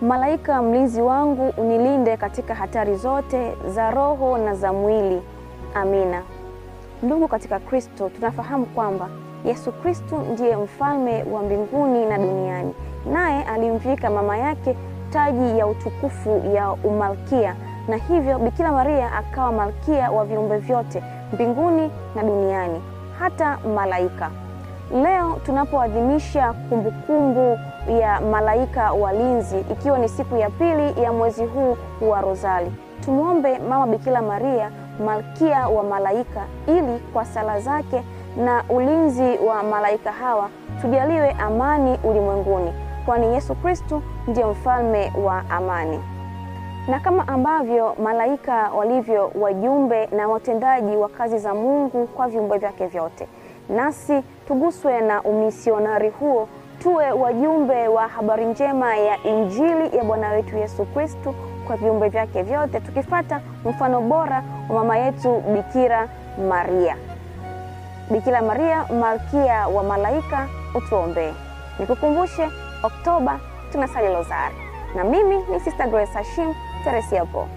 Malaika mlinzi wangu, unilinde katika hatari zote za roho na za mwili. Amina. Ndugu katika Kristo, tunafahamu kwamba Yesu Kristo ndiye mfalme wa mbinguni na duniani. Naye alimvika mama yake taji ya utukufu ya umalkia, na hivyo Bikira Maria akawa malkia wa viumbe vyote mbinguni na duniani, hata malaika. Leo tunapoadhimisha kumbukumbu ya malaika walinzi, ikiwa ni siku ya pili ya mwezi huu wa Rozari, tumuombe Mama Bikira Maria, malkia wa malaika, ili kwa sala zake na ulinzi wa malaika hawa tujaliwe amani ulimwenguni, kwani Yesu Kristo ndiye mfalme wa amani. Na kama ambavyo malaika walivyo wajumbe na watendaji wa kazi za Mungu kwa viumbe vyake vyote, nasi tuguswe na umisionari huo, tuwe wajumbe wa habari njema ya Injili ya Bwana wetu Yesu Kristo kwa viumbe vyake vyote, tukifata mfano bora wa mama yetu Bikira Maria. Bikira Maria, malkia wa malaika, utuombee. Nikukumbushe, Oktoba tunasali Rozari. Na mimi ni Sister Grace Hashim Teresia Po.